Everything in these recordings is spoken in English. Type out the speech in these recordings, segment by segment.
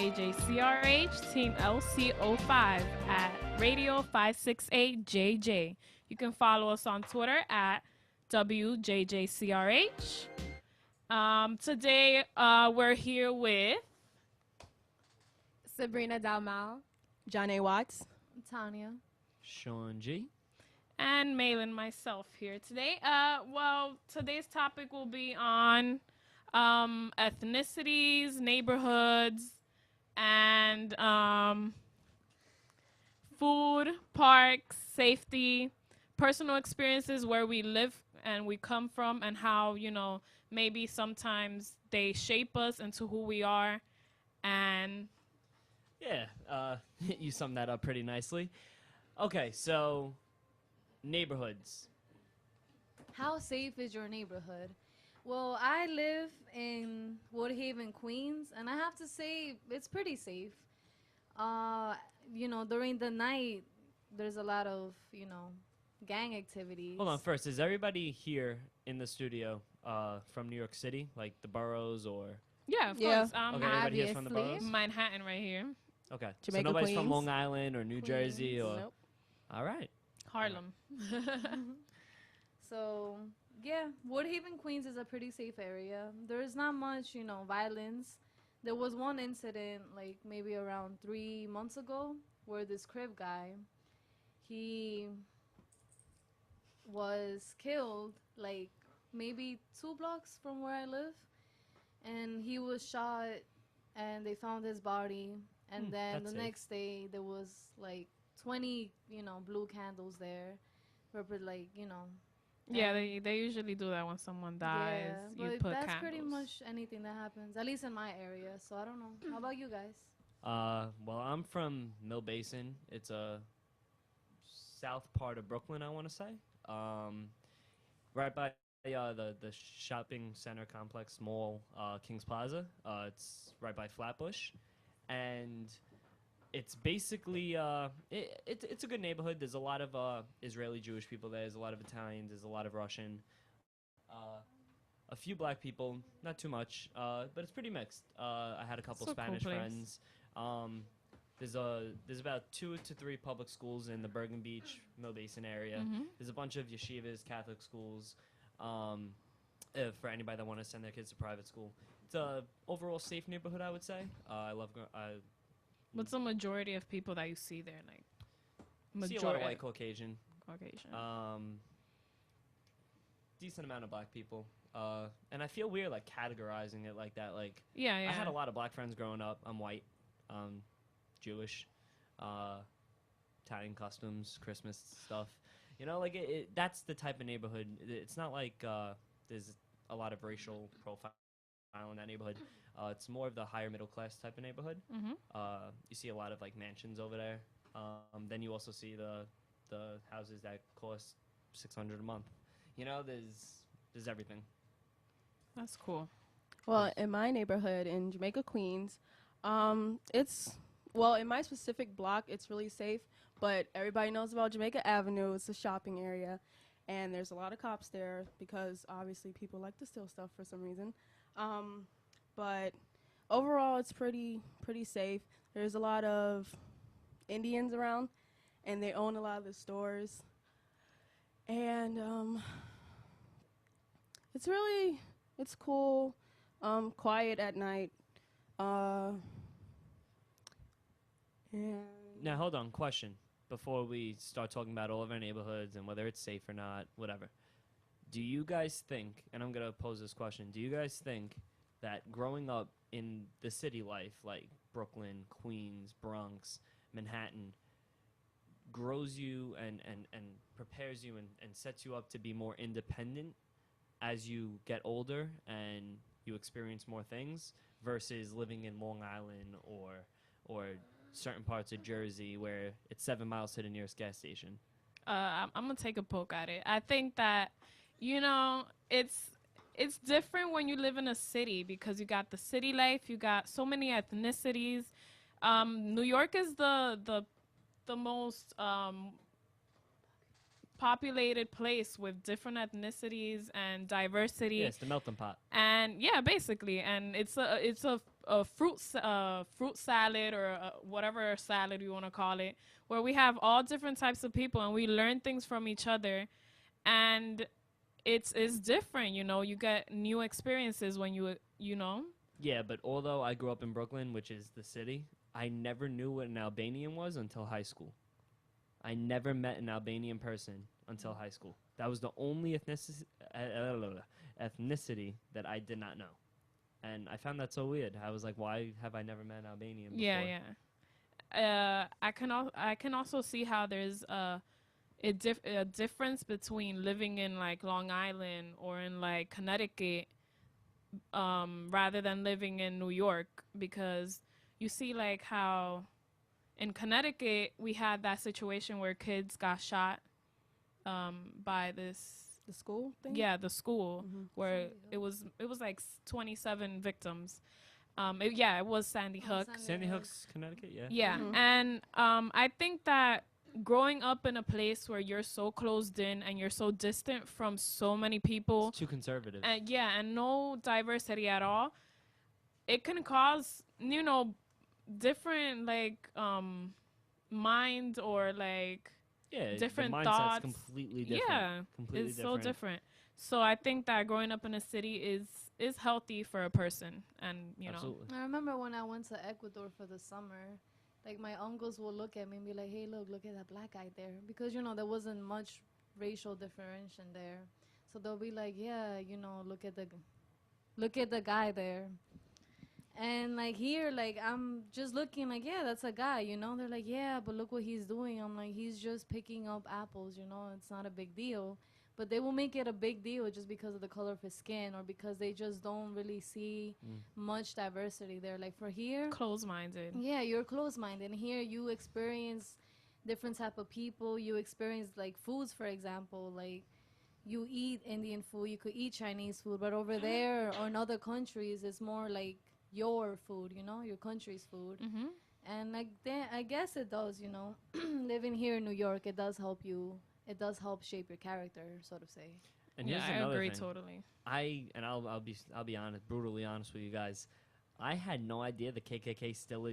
WJJCRH, Team LC05 at Radio568JJ. You can follow us on Twitter at WJJCRH. Today, we're here with Sabrina Dalmau, John A. Watts, Tanya, Sean G. and Malin, myself here today. Today's topic will be on ethnicities, neighborhoods, and food, parks, safety, personal experiences where we live and we come from, and how, maybe sometimes they shape us into who we are. And Yeah, you summed that up pretty nicely. Okay, so neighborhoods. how safe is your neighborhood? Well, I live in Woodhaven, Queens, and I have to say it's pretty safe. During the night, there's a lot of, gang activities. Hold on, first, is everybody here in the studio from New York City, like the boroughs or? yeah, of Yeah. course. Okay, everybody here's from the obviously. boroughs? Manhattan right here. Okay, so Jamaica, nobody's from Queens. Long Island or New Jersey or? Nope. All right. Harlem. So, yeah, Woodhaven, Queens is a pretty safe area. There's not much, violence. There was one incident, like maybe around 3 months ago, where this Crib guy, he was killed, like maybe 2 blocks from where I live. And he was shot, and they found his body. And then that's the safe. next day, there was like 20, blue candles there. Yeah, they usually do that when someone dies. Yeah, You but put that's candles. pretty much anything that happens, at least in my area. So I don't know. How about you guys? Well, I'm from Mill Basin. It's a south part of Brooklyn, I want to say. Right by the shopping center complex mall, Kings Plaza. It's right by Flatbush. And it's basically, it's a good neighborhood. There's a lot of Israeli Jewish people there. There's a lot of Italians. There's a lot of Russian. A few black people, not too much, but it's pretty mixed. I had a couple It's a cool Spanish place. friends. There's about 2 to 3 public schools in the Bergen Beach, Mill Basin area. Mhm. There's a bunch of yeshivas, Catholic schools, for anybody that want to send their kids to private school. It's a overall safe neighborhood, I would say. I love. What's the majority of people that you see there? Like, See a lot of white Caucasian. Caucasian. Decent amount of black people. And I feel weird like categorizing it like that. Like yeah. I had a lot of black friends growing up. I'm white, Jewish, Italian customs, Christmas stuff. That's the type of neighborhood. It's not like there's a lot of racial profile in that neighborhood. It's more of the higher middle class type of neighborhood. Mm-hmm. You see a lot of like mansions over there. Then you also see the houses that cost $600 a month. There's everything. That's cool. Well, in my neighborhood in Jamaica-Queens, in my specific block, it's really safe. But everybody knows about Jamaica Avenue. It's a shopping area, and there's a lot of cops there because obviously people like to steal stuff for some reason. But overall, it's pretty safe. There's a lot of Indians around, and they own a lot of the stores. And it's cool, quiet at night. And Now, hold on. Question. Before we start talking about all of our neighborhoods and whether it's safe or not, whatever. Do you guys think, and I'm going to pose this question, do you guys think that growing up in the city life, like Brooklyn, Queens, Bronx, Manhattan, grows you and prepares you and sets you up to be more independent as you get older and you experience more things versus living in Long Island or certain parts of Jersey where it's 7 miles to the nearest gas station? I'm gonna take a poke at it. I think that it's different when you live in a city because you got the city life, you got so many ethnicities. New York is the most populated place with different ethnicities and diversity. Yeah, it's the melting pot. And yeah, basically, and it's a fruit salad or whatever salad you want to call it, where we have all different types of people and we learn things from each other, and it's different. You know, you get new experiences when you know. Yeah, but although I grew up in Brooklyn, which is the city, I never knew what an Albanian was until high school. I never met an Albanian person until high school. That was the only ethnicity that I did not know. And I found that so weird. I was like, why have I never met an Albanian before? Yeah. I can also see how there's a difference between living in like Long Island or in like Connecticut rather than living in New York, because you see like how in Connecticut we had that situation where kids got shot by this The school thing? yeah, the school where Sandy it was like 27 victims. It was Sandy Hook. Sandy Hook's Connecticut, yeah. Yeah, and I think that growing up in a place where you're so closed in and you're so distant from so many people, It's too conservative. and no diversity at all, it can cause, you know, different like mind or like different the mindset's thoughts. completely different. Yeah, completely it's so different. So I think that growing up in a city is healthy for a person, and you know. Absolutely. I remember when I went to Ecuador for the summer, like my uncles will look at me and be like, hey, look at that black guy there. Because, you know, there wasn't much racial differentiation there. So they'll be like, yeah, you know, look at the guy there. And like here, like I'm just looking like, yeah, that's a guy, you know. They're like, yeah, but look what he's doing. I'm like, he's just picking up apples, you know. It's not a big deal. But they will make it a big deal just because of the color of his skin, or because they just don't really see much diversity there. Like for here, Close-minded. yeah, you're close-minded. And here you experience different type of people. You experience like foods, for example. Like you eat Indian food, you could eat Chinese food, but over there or in other countries, it's more like your food, you know, your country's food. And like I guess it does, you know, living here in New York, it does help you. It does help shape your character, so to say. And Yeah, here's I another agree thing. totally. I'll be honest, brutally honest with you guys. I had no idea the KKK still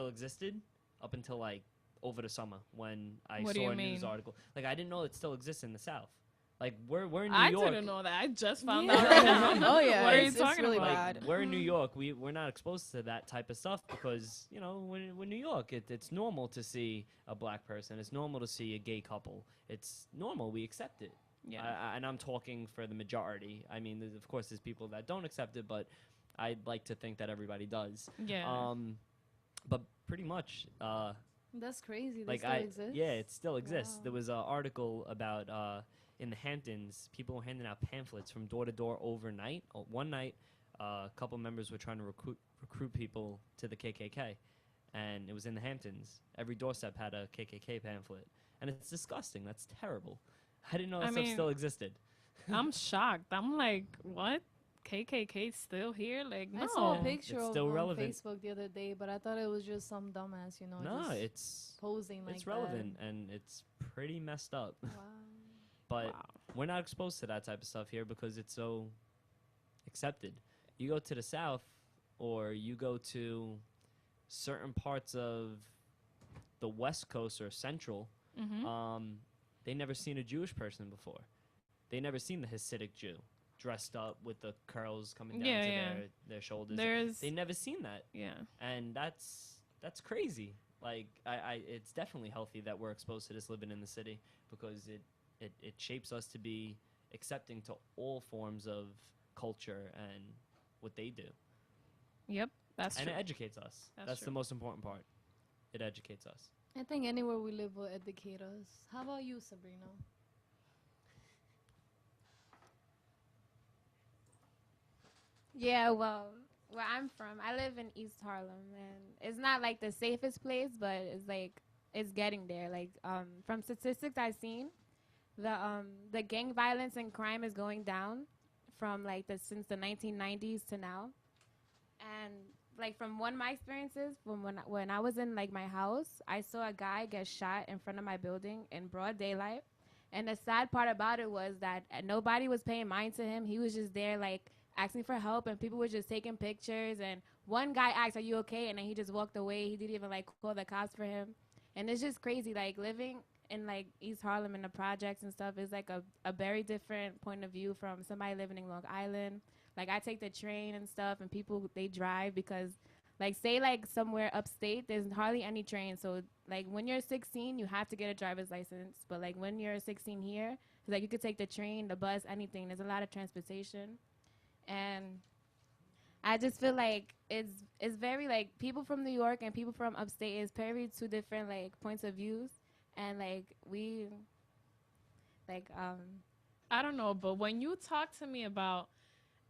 existed up until like over the summer when I What do saw you a news mean? article. Like I didn't know it still exists in the South. Like we're in New I York. didn't know that. I just found Yeah. out right now. Oh, yeah, What are you it's talking really about? bad. We're in New York. We're not exposed to that type of stuff because, you know, we're New York. It's normal to see a black person. It's normal to see a gay couple. It's normal. We accept it. Yeah. And I'm talking for the majority. I mean, of course, there's people that don't accept it, but I'd like to think that everybody does. Yeah. But pretty much, That's crazy. That like still exists? yeah, it still exists. Wow. There was an article about in the Hamptons, people were handing out pamphlets from door to door overnight. One night, a couple members were trying to recruit people to the KKK, and it was in the Hamptons. Every doorstep had a KKK pamphlet, and it's disgusting. That's terrible. I didn't know that I stuff mean, still existed. I'm shocked. I'm like, what? KKK still here? Like, no. I saw a picture It's of still on relevant. Facebook the other day, but I thought it was just some dumbass, you know, No, just it's posing like it's relevant, and it's pretty messed up. that. Wow. But Wow. we're not exposed to that type of stuff here because it's so accepted. You go to the South or you go to certain parts of the West Coast or Central, they never seen a Jewish person before. They never seen the Hasidic Jew dressed up with the curls coming down to their shoulders. They never seen that. Yeah. And that's crazy. Like it's definitely healthy that we're exposed to this living in the city because it shapes us to be accepting to all forms of culture and what they do. Yep. That's And true. it educates us. That's the true. most important part. It educates us. I think anywhere we live will educate us. How about you, Sabrina? Yeah, well, where I'm from, I live in East Harlem, and it's not like the safest place, but it's like it's getting there. Like from statistics I've seen, the gang violence and crime is going down from like since the 1990s to now, and like from one of my experiences, from when I was in like my house, I saw a guy get shot in front of my building in broad daylight. And the sad part about it was that nobody was paying mind to him. He was just there like asking for help, and people were just taking pictures. And one guy asked, "Are you okay?" And then he just walked away. He didn't even like call the cops for him. And it's just crazy. Like living in like East Harlem and the projects and stuff is like a very different point of view from somebody living in Long Island. Like I take the train and stuff, and people they drive because. Like, say, like, somewhere upstate, there's hardly any trains. So, like, when you're 16, you have to get a driver's license. But, like, when you're 16 here, it's like you could take the train, the bus, anything. There's a lot of transportation. And I just feel like it's very, like, people from New York and people from upstate is very two different, like, points of views. And, like, I don't know, but when you talk to me about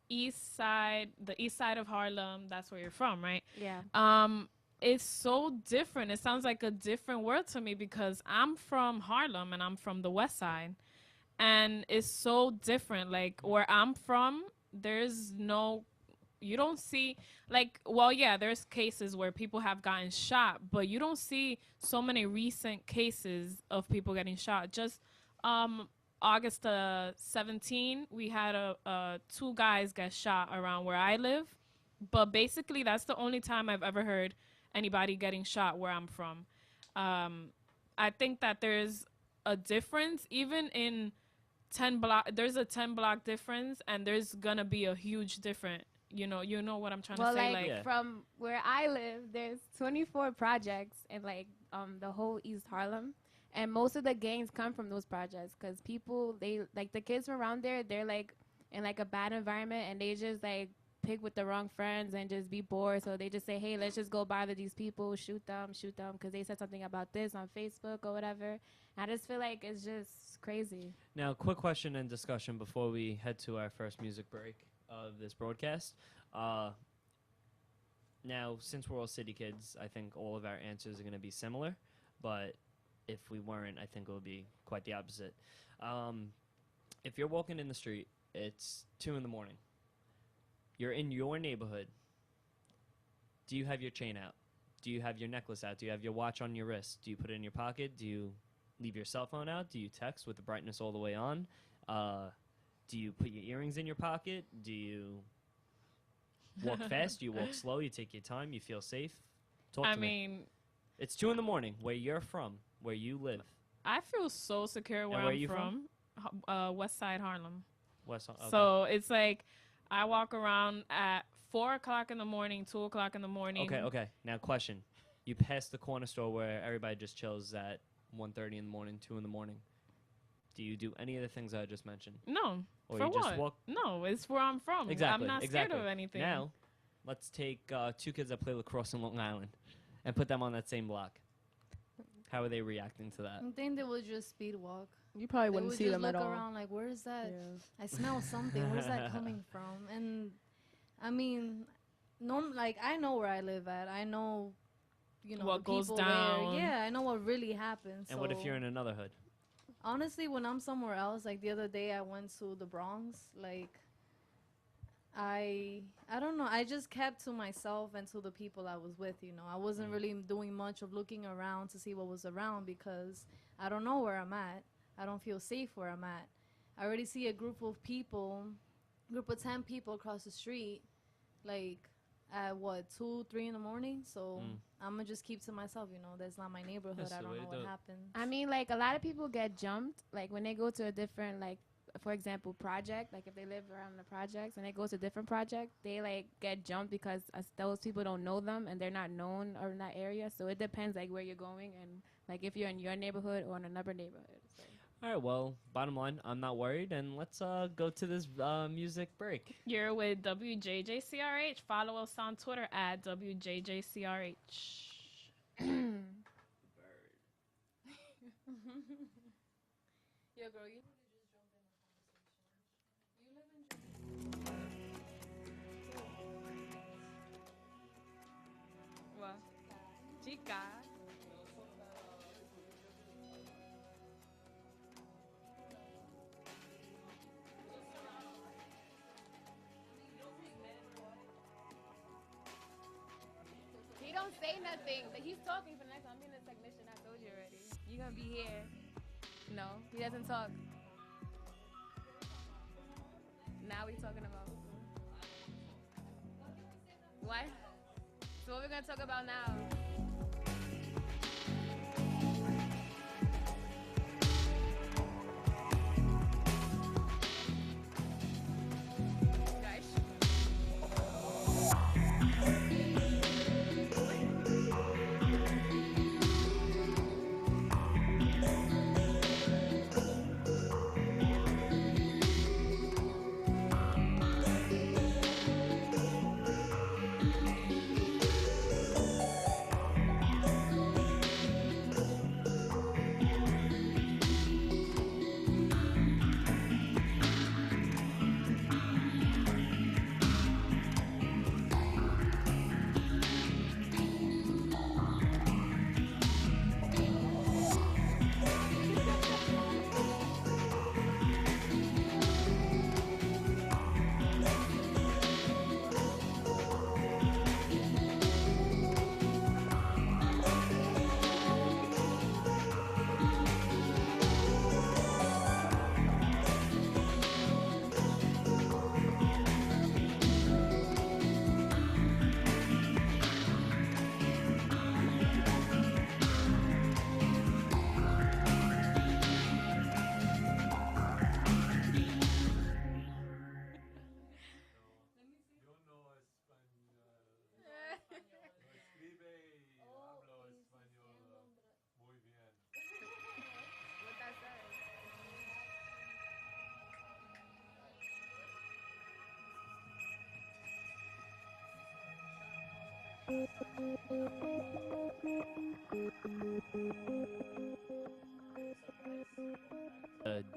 the east side of Harlem, that's where you're from, right? yeah. It's so different. It sounds like a different world to me because I'm from Harlem and I'm from the west side. And it's so different. Like where I'm from, you don't see like, well, yeah, there's cases where people have gotten shot, but you don't see so many recent cases of people getting shot. Just, August 17, we had two guys get shot around where I live. But basically, that's the only time I've ever heard anybody getting shot where I'm from. I think that there's a difference. Even in 10 block, there's a 10 block difference, and there's going to be a huge difference. You know what I'm trying to say? Like from where I live, there's 24 projects in, like, the whole East Harlem. And most of the gangs come from those projects because people, they, like, the kids from around there, they're, like, in, like, a bad environment, and they just, like, pick with the wrong friends and just be bored. So they just say, hey, let's just go bother these people, shoot them, because they said something about this on Facebook or whatever. I just feel like it's just crazy. Now, quick question and discussion before we head to our first music break of this broadcast. Now, since we're all city kids, I think all of our answers are going to be similar, but if we weren't, I think it would be quite the opposite. If you're walking in the street, it's 2 in the morning. You're in your neighborhood. Do you have your chain out? Do you have your necklace out? Do you have your watch on your wrist? Do you put it in your pocket? Do you leave your cell phone out? Do you text with the brightness all the way on? Do you put your earrings in your pocket? Do you walk fast? Do you walk slow? You take your time? You feel safe? Talk to me. It's 2 in the morning where you're from, where you live. I feel so secure where I'm from. West Side Harlem. West Side, okay. So it's like I walk around at 4 o'clock in the morning, 2 o'clock in the morning. Okay. Now, question. You pass the corner store where everybody just chills at 1:30 in the morning, 2 in the morning. Do you do any of the things I just mentioned? No. Or for you what? Just walk? No, it's where I'm from. Exactly. I'm not scared of anything. Now, let's take 2 kids that play lacrosse in Long Island and put them on that same block. How are they reacting to that? I think they would just speed walk. You probably wouldn't see them at all. They would just look around like, where is that? Yeah. I smell something. Where's that coming from? And, I mean, like, I know where I live at. I know, what the goes people down. there. Yeah, I know what really happens. And what if you're in another hood? Honestly, when I'm somewhere else, like the other day I went to the Bronx, like, I don't know. I just kept to myself and to the people I was with, I wasn't really doing much of looking around to see what was around because I don't know where I'm at. I don't feel safe where I'm at. I already see a group of 10 people across the street, like, at 2, 3 in the morning. So I'm going to just keep to myself, That's not my neighborhood. I don't know what happened. I mean, like, a lot of people get jumped, like, when they go to a different, like, for example, project, like if they live around the projects and they go to different project, they like get jumped because those people don't know them and they're not known or in that area. So it depends like where you're going and like if you're in your neighborhood or in another neighborhood. So. All right, well, bottom line, I'm not worried, and let's go to this music break. You're with WJJCRH. Follow us on Twitter at WJJCRH. Yo, girl, What? Chica. He don't say nothing. But he's talking for next time. I'm being a technician. I told you already. You're gonna be here. No, he doesn't talk. Now we talking about. What? So what we're gonna talk about now?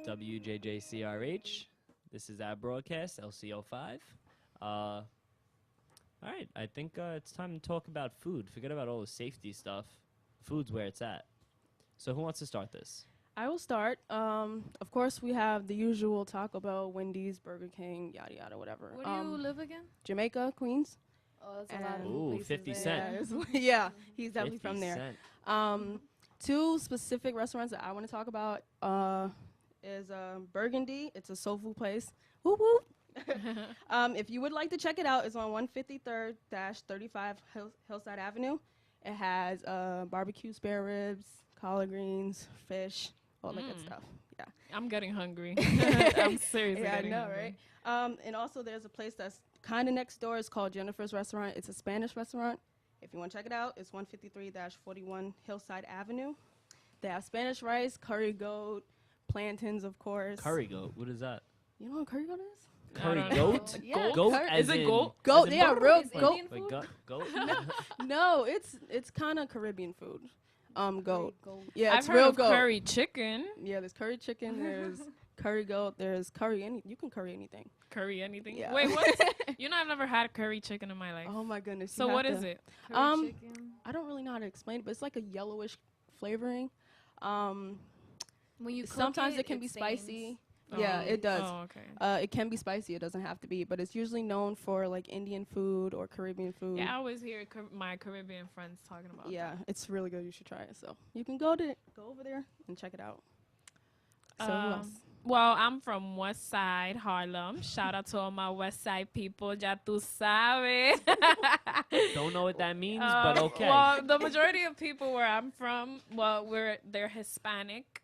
WJJCRH. This is our broadcast, LC05. All right, I think it's time to talk about food. Forget about all the safety stuff. Food's where it's at. So who wants to start this? I will start. Of course, we have the usual Taco Bell, Wendy's, Burger King, yada yada, whatever. Where do you live again? Jamaica, Queens. Oh, that's a lot of Ooh, places 50 there. Cent. Yeah, he's definitely 50 from there. Cent. Two specific restaurants that I want to talk about is Burgundy. It's a soul food place. Whoop whoop. If you would like to check it out, it's on 153rd-35 Hillside Avenue. It has barbecue spare ribs, collard greens, fish, all that good stuff. Yeah. I'm getting hungry. I'm seriously Yeah, I getting know, hungry. right? And also there's a place that's kind of next door. It's called Jennifer's Restaurant. It's a Spanish restaurant. If you want to check it out, it's 153-41 Hillside Avenue. They have Spanish rice, curry goat, plantains, of course. Curry goat. What is that? You know what curry goat is? Curry don't know. goat? Yeah, Goat curry- as Is it in- goat? as Goat, in yeah, goat? real Is goat. Indian Like food? goat? No, it's kind of Caribbean food. Goat. Yeah, I've it's heard real of goat. curry chicken. Yeah, there's curry chicken. There's curry goat. There's curry. You can curry anything. Curry anything? Yeah. Wait, what? You know, I've never had curry chicken in my life. Oh my goodness. So what is it? Curry chicken. I don't really know how to explain it, but it's like a yellowish flavoring. When you cook Sometimes it can be stains. spicy. Yeah, Oh. it does. Oh, okay. It can be spicy. It doesn't have to be, but it's usually known for like Indian food or Caribbean food. Yeah, I always hear my Caribbean friends talking about Yeah, that. it's really good. You should try it. So you can go over there and check it out. So who else? Well, I'm from West Side, Harlem. Shout out to all my West Side people. Ya tu sabes. Don't know what that means, but okay. Well, the majority of people where I'm from, they're Hispanic.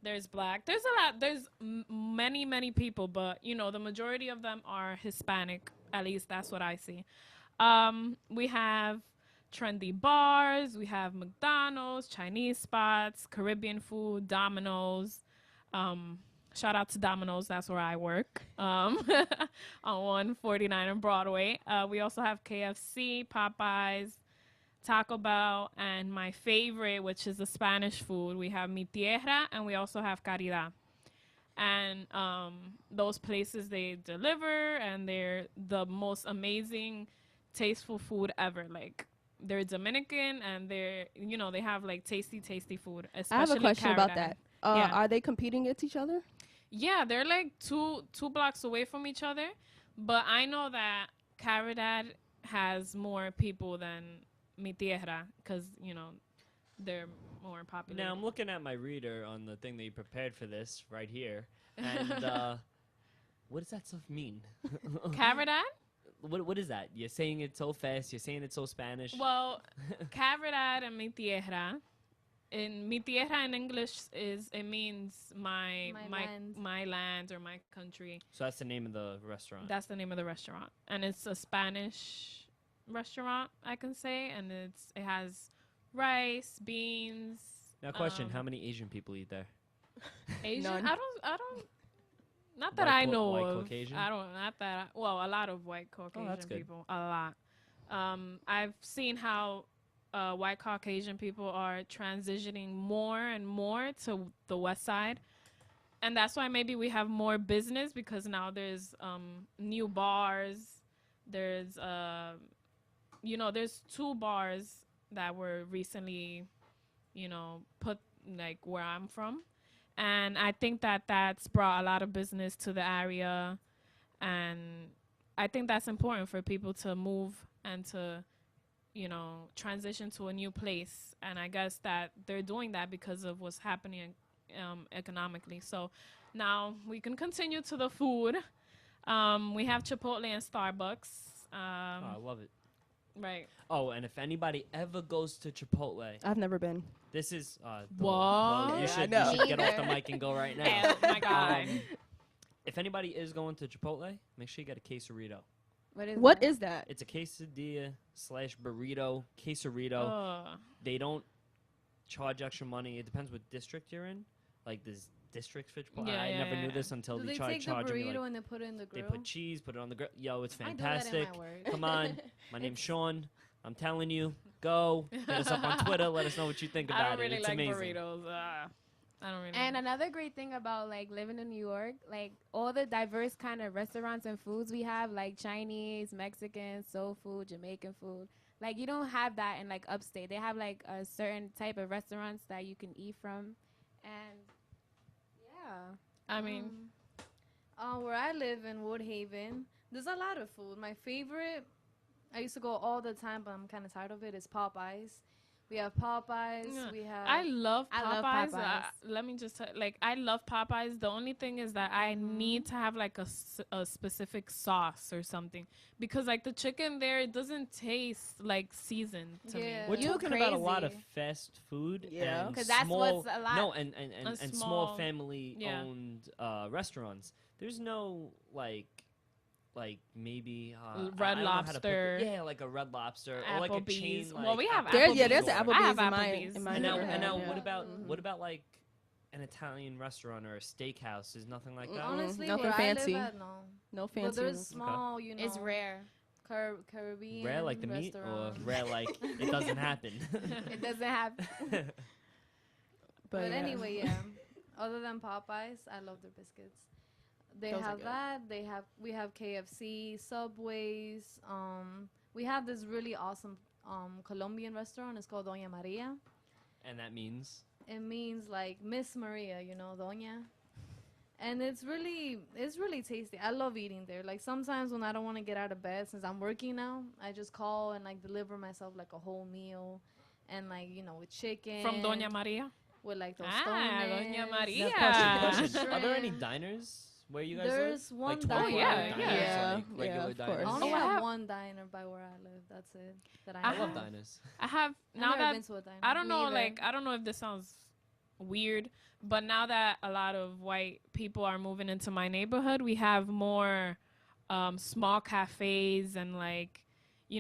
There's black. There's a lot. There's many people, but you know, the majority of them are Hispanic. At least that's what I see. We have trendy bars. We have McDonald's, Chinese spots, Caribbean food, Domino's. Shout out to Domino's. That's where I work. On 149 on Broadway. We also have KFC, Popeyes, Taco Bell, and my favorite, which is the Spanish food. We have Mi Tierra, and we also have Caridad. And those places, they deliver, and they're the most amazing, tasteful food ever. Like, they're Dominican, and they have, like, tasty food. Especially I have a question about Caridad. that. Yeah. Are they competing against each other? Yeah, they're like two blocks away from each other. But I know that Caridad has more people than Mi Tierra because, you know, they're more popular. Now, I'm looking at my reader on the thing that you prepared for this right here. And what does that stuff mean? Caridad? what is that? You're saying it so fast. You're saying it so Spanish. Well, cavidad and mi tierra. In mi tierra in English it means my land or my country. So that's the name of the restaurant. That's the name of the restaurant, and it's a Spanish restaurant, I can say, and it has rice, beans. Now, question: how many Asian people eat there? Asian? None. I don't. Not that White I know white of. Caucasian? I don't. Not that. Well, a lot of white Caucasian that's good. people. A lot. I've seen how white Caucasian people are transitioning more and more to the West Side, and that's why maybe we have more business because now there's new bars. There's there's 2 bars that were recently, put like where I'm from. And I think that's brought a lot of business to the area. And I think that's important for people to move and to, transition to a new place. And I guess that they're doing that because of what's happening economically. So now we can continue to the food. We have Chipotle and Starbucks. I love it. Right. Oh, and if anybody ever goes to Chipotle, I've never been. this is What? well, you Yeah, should, I know. you should get off the mic and go right now. Oh my God. If anybody is going to Chipotle, make sure you get a quesarito. What is that? It's a quesadilla / burrito, quesarito. Ugh. They don't charge extra money. It depends what district you're in. Like there's districts for Chipotle. Yeah, I yeah, never knew yeah. this until Do they they tried take the charging me. burrito Like, and they put it in the they grill? put cheese, put it on the grill. Yo, it's I do that in fantastic. my work. Come on. My name's Sean. I'm telling you, go. Hit us up on Twitter. Let us know what you think about I don't it. really It's like amazing. burritos. I don't really. And another great thing about like living in New York, like all the diverse kind of restaurants and foods we have, like Chinese, Mexican, soul food, Jamaican food. Like you don't have that in like upstate. They have like a certain type of restaurants that you can eat from, and yeah. I mean, Where I live in Woodhaven, there's a lot of food. My favorite, I used to go all the time, but I'm kind of tired of it, is Popeyes. We have Popeyes. Yeah. We have. I love Popeyes. I love Popeyes. Let me just I love Popeyes. The only thing is that I need to have like a specific sauce or something because like the chicken there, it doesn't taste like seasoned to me. Yeah. We're You talking about a lot of crazy. fast food. Yeah. and 'Cause that's small, what's a lot. No, and small small- family yeah. owned restaurants. There's no like maybe Red I don't know how to put Lobster. yeah, like a Red Lobster or like a Applebee's. chain. Like Well, we have There's Applebee's. there's an I Applebee's have in my Applebee's. in my And now, neighborhood. and now yeah. what about like an Italian restaurant or a steakhouse? Is nothing like that. Honestly, Nothing where fancy. I live at, no. No But fancy. there's ones. small, It's rare. Caribbean Rare like the meat, or restaurants. rare like it doesn't happen. It doesn't have. But yeah. anyway, yeah. Other than Popeyes, I love their biscuits. They Those are have good. that. We have KFC, Subways. We have this really awesome Colombian restaurant. It's called Doña Maria. And that means It means like Miss Maria, Doña. And it's really tasty. I love eating there. Like sometimes when I don't want to get out of bed, since I'm working now, I just call and like deliver myself like a whole meal, and like with chicken From Doña Maria. with like those Doña Maria. Now, question. Are there any shrimp. diners where you guys There's live? one Like diner. 24 yeah, hour diners, yeah. like Yeah, regular of diners. course. I only Oh, I have have- one diner by where I live. That's it. That I I know. love diners. I have I've now never that been to a diner. I don't know, Neither. like I don't know if this sounds weird, but now that a lot of white people are moving into my neighborhood, we have more small cafes and like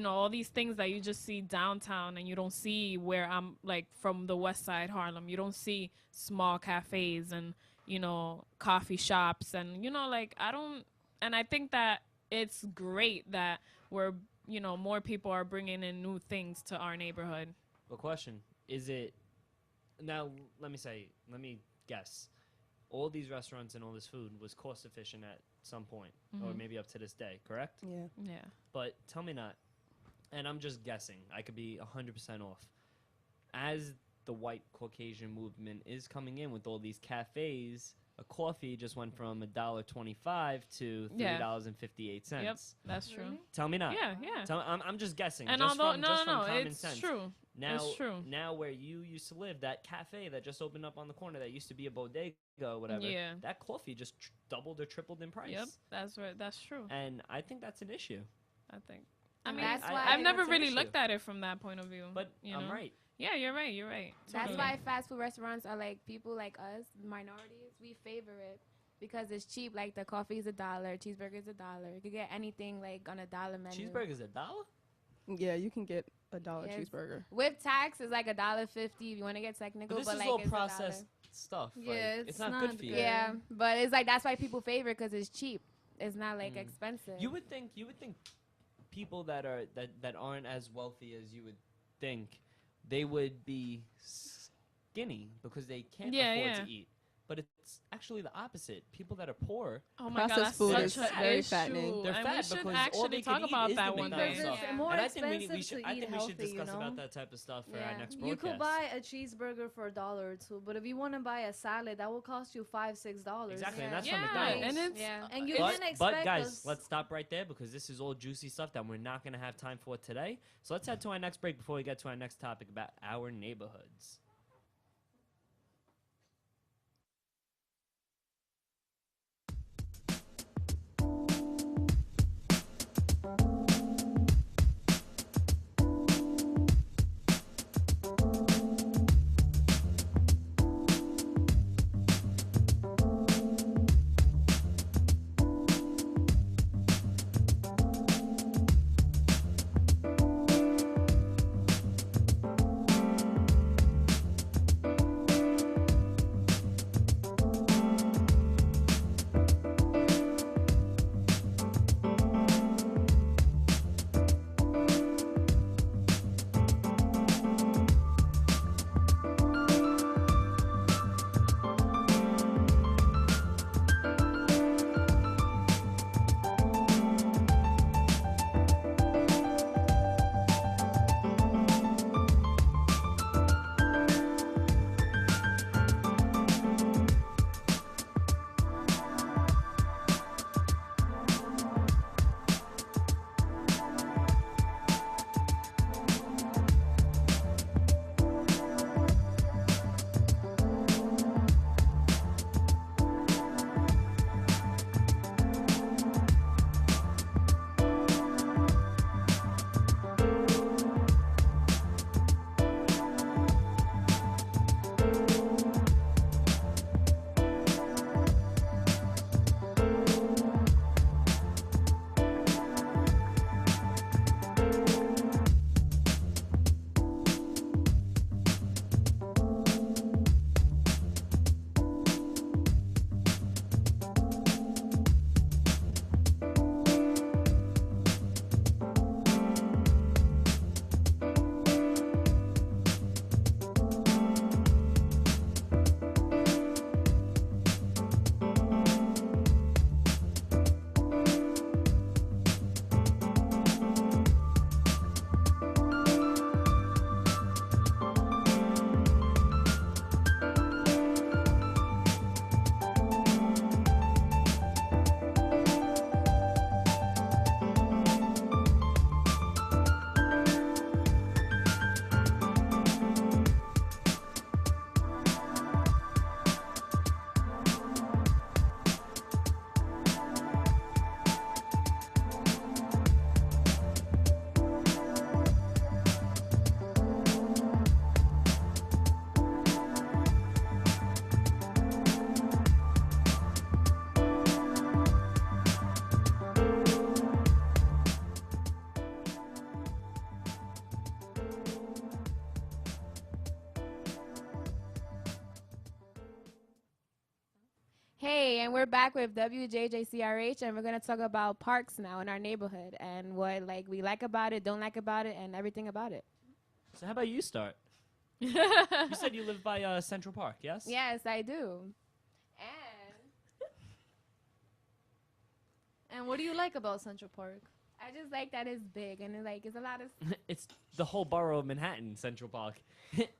all these things that you just see downtown and you don't see where I'm like from the West Side Harlem. You don't see small cafes and coffee shops and like I think that it's great that we're more people are bringing in new things to our neighborhood. Well, question is it now? Let me guess. All these restaurants and all this food was cost efficient at some point, or Mhm. maybe up to this day, correct? Yeah. Yeah. But tell me not, and I'm just guessing. I could be 100% off. As the white Caucasian movement is coming in with all these cafes, a coffee just went from $1.25 to $3.58. Yep, that's true. Really? Tell me not. Yeah, yeah. I'm just guessing. And just although from, no, just no, from no, common it's sense. true. Now, It's true. now where you used to live, that cafe that just opened up on the corner that used to be a bodega or whatever, Yeah. that coffee just doubled or tripled in price. Yep, that's right. That's true. And I think that's an issue. I think. I mean, That's why I've never that's an really issue. looked at it from that point of view. But you I'm know? right. Yeah, you're right. You're right. That's Totally. why fast food restaurants are like people like us, minorities. We favor it because it's cheap. Like the coffee is $1, cheeseburger is $1. You could get anything like on $1 menu. Cheeseburger's $1? Yeah, you can get a dollar Yes. cheeseburger. With tax, it's like $1.50 if you want to get technical. But this is like all it's processed stuff. Yeah, like, it's not not good for you. good. Yeah, but it's like that's why people favor it because it's cheap. It's not like Mm. expensive. You would think people that aren't as wealthy as you would think, they would be skinny because they can't afford to eat. But it's actually the opposite. People that are poor, Oh my God, Processed that's food such is an very issue. fattening. they're and fat we should because all actually they talk can eat about is that the one McDonald's day. Because stuff. it's more And I think expensive we should. to I eat think we should healthy, discuss you know? about that type of stuff for Yeah. our next You broadcast. could buy a cheeseburger for $1 or $2, but if you want to buy a salad, that will cost you $5-6. Exactly, and Yeah. that's from Yeah, McDonald's. and it's Yeah. And you but, didn't expect but guys, us. let's stop right there because this is all juicy stuff that we're not going to have time for today. So let's head to our next break before we get to our next topic about our neighborhoods. Hey, and we're back with WJJCRH, and we're gonna talk about parks now in our neighborhood and what like we like about it, don't like about it, and everything about it. So how about you start? You said you live by Central Park, yes? Yes, I do. And what do you like about Central Park? I just like that it's big and it's a lot of. It's the whole borough of Manhattan, Central Park.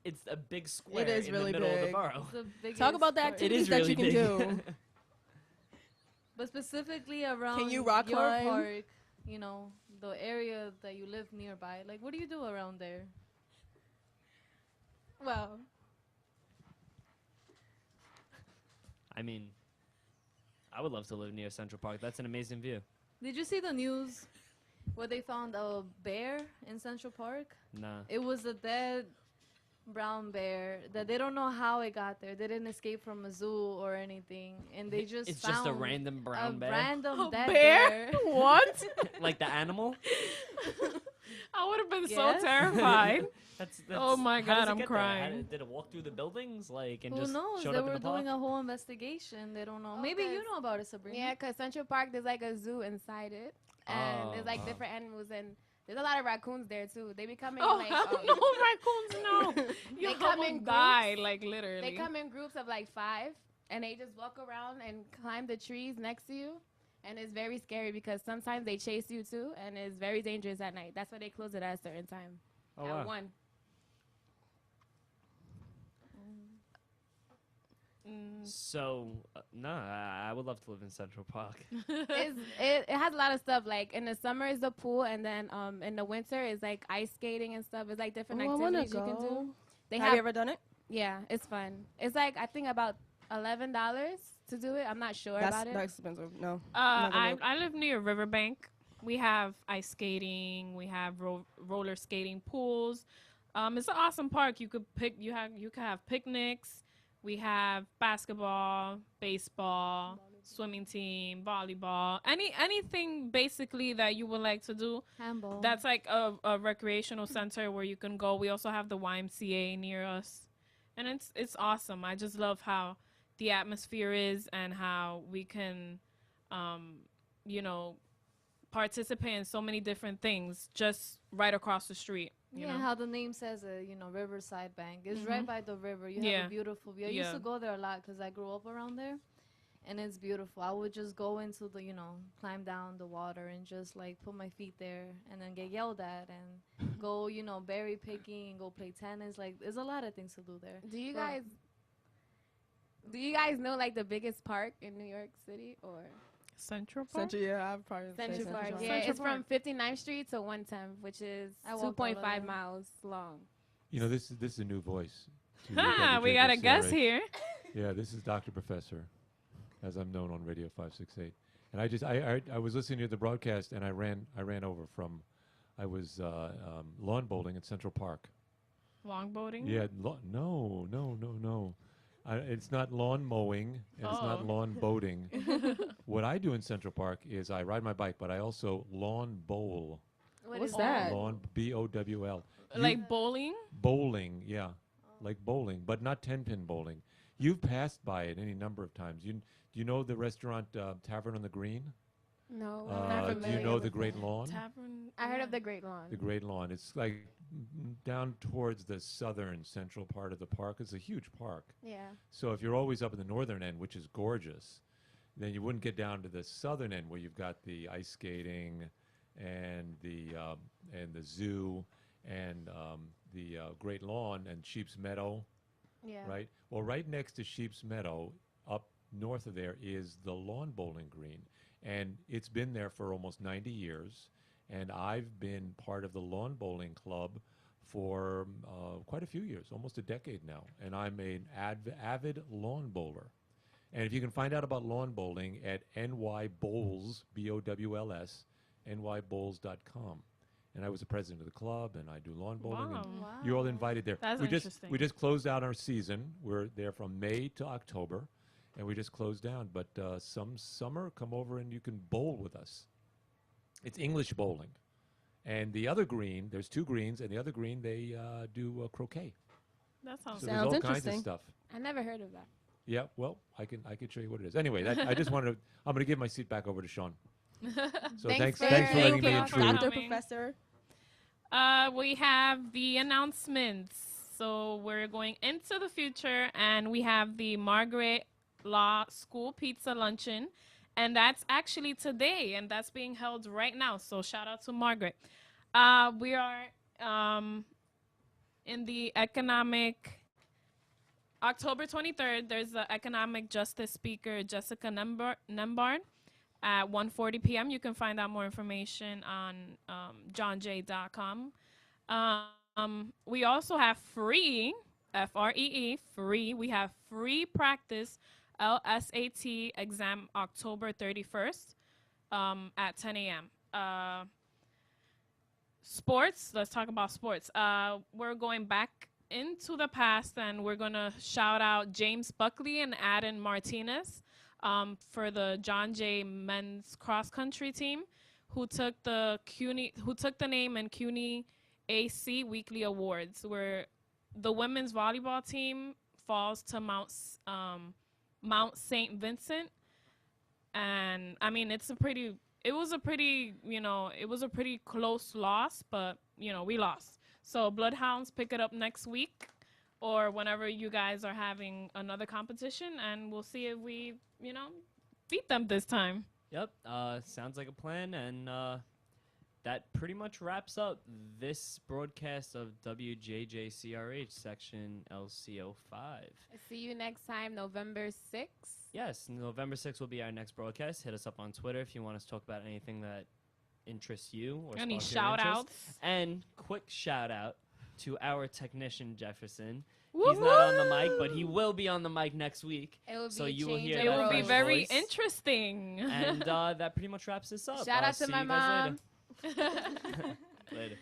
It's a big square is in really the middle of the big. borough. The biggest Talk about the park. It is activities that really you can big. do. But specifically around you rock your climb? park, you know, the area that you live nearby. Like, what do you do around there? Well, I mean, I would love to live near Central Park. That's an amazing view. Did you see the news Where they found a bear in Central Park. Nah. It was a dead brown bear that they don't know how it got there. They didn't escape from a zoo or anything, and they just It's found just a random brown bear. random A dead bear? bear. What? Like the animal? I would have been Yes. so terrified. That's Oh my how does God, it I'm get there? crying. Did it walk through the buildings, like, and Who just knows? showed They up in were the park? doing a whole investigation. They don't know. Oh, Maybe you 'cause- know about it, Sabrina. Yeah, because Central Park, there's like a zoo inside it. And there's like different animals. And there's a lot of raccoons there, too. They be coming Oh, like... hell no, raccoons, no. You They come in almost die, groups. like, literally. They come in groups of like 5, and they just walk around and climb the trees next to you. And it's very scary because sometimes they chase you too, and it's very dangerous at night. That's why they close it at a certain time. Oh, at wow. 1. So, I would love to live in Central Park. It has a lot of stuff. Like in the summer is the pool, and then in the winter is like ice skating and stuff. It's like different Oh, I wanna activities you can do. go. They Have you ever done it? Yeah, it's fun. It's like I think about $11 to do it. I'm not sure That's about it. expensive. No. not gonna I, do it. I live near Riverbank. We have ice skating. We have roller skating pools. It's an awesome park. You could have picnics. We have basketball, baseball, swimming team, volleyball, anything basically that you would like to do. Handball. That's like a recreational center where you can go. We also have the YMCA near us, and it's awesome. I just love how the atmosphere is and how we can, you know, participate in so many different things just right across the street. You Yeah, know? how the name says it, Riverside Bank. It's Mhm. right by the river. You have Yeah. a beautiful view. I used to go there a lot because I grew up around there, and it's beautiful. I would just go into the, climb down the water and just like put my feet there and then get yelled at and go, berry picking and go play tennis. Like, there's a lot of things to do there. Do you Right. guys know like the biggest park in New York City or Central Park. Central, yeah, I've probably say Central Park? Park. Yeah, Central it's Park. from 59th Street to 110th, which is I walked all 2.5 over. miles long. You know, this is a new voice. to Ah, we got a guest WJJCRH. here. Yeah, this is Dr. Professor, as I'm known on Radio 568. And I was listening to the broadcast, and I ran over from, I was lawn bowling at Central Park. Longboarding. Yeah, no. It's not lawn mowing, and it's not Oh. lawn boating. What I do in Central Park is I ride my bike, but I also lawn bowl. What What's is that? Lawn, B-O-W-L. Like bowling. Bowling, yeah, like bowling, but not 10-pin bowling. You've passed by it any number of times. Do you know the restaurant Tavern on the Green? No, I'm not Do you familiar know with the that. Great Lawn? Tavern. I heard of the Great Lawn. The Great Lawn. It's like down towards the southern central part of the park. It's a huge park. Yeah. So if you're always up in the northern end, which is gorgeous, then you wouldn't get down to the southern end where you've got the ice skating and the zoo and the Great Lawn and Sheep's Meadow, Yeah. right? Well, right next to Sheep's Meadow, up north of there, is the lawn bowling green. And it's been there for almost 90 years. And I've been part of the lawn bowling club for quite a few years, almost a decade now. And I'm an avid lawn bowler. And if you can find out about lawn bowling at nybowls, B-O-W-L-S, nybowls.com. And I was the president of the club, and I do lawn bowling. Wow. And Wow. you're all invited there. That's we interesting. just closed out our season. We're there from May to October, and we just closed down. But some summer, come over and you can bowl with us. It's English bowling. And the other green, there's 2 greens, and the other green, they do croquet. That sounds. So there's Sounds all kinds of interesting. stuff. I never heard of that. Yeah, well, I can show you what it is. Anyway, I just wanted to, I'm going to give my seat back over to Sean. So thanks Thanks for for- letting Thank me you intrude. for Dr. coming. Professor. We have the announcements. So we're going into the future, and we have the Margaret Law School Pizza Luncheon, and that's actually today, and that's being held right now. So shout out to Margaret. We are in the October 23rd. There's the economic justice speaker Jessica Nembard at 1:40 p.m. You can find out more information on johnj.com. We also have free, F-R-E-E, free. We have free practice LSAT exam October 31st at 10 a.m. sports. Let's talk about sports. We're going back into the past, and we're gonna shout out James Buckley and Adam Martinez for the John Jay men's cross country team, who took the name in CUNY AC Weekly Awards, where the women's volleyball team falls to Mount St. Vincent, and I mean it was a pretty close loss, but we lost. So Bloodhounds pick it up next week or whenever you guys are having another competition, and we'll see if we beat them this time. Yep, sounds like a plan, and that pretty much wraps up this broadcast of WJJCRH section LC05. See you next time, November 6th. Yes, November 6th will be our next broadcast. Hit us up on Twitter if you want us to talk about anything that interests you or any sparks your shout interest. outs. And quick shout out to our technician Jefferson. Woo-hoo! He's not on the mic, but he will be on the mic next week. It will be So you will hear It that will be fresh very voice. interesting. And that pretty much wraps this up. Shout I'll out to see my you guys mom. later. Later.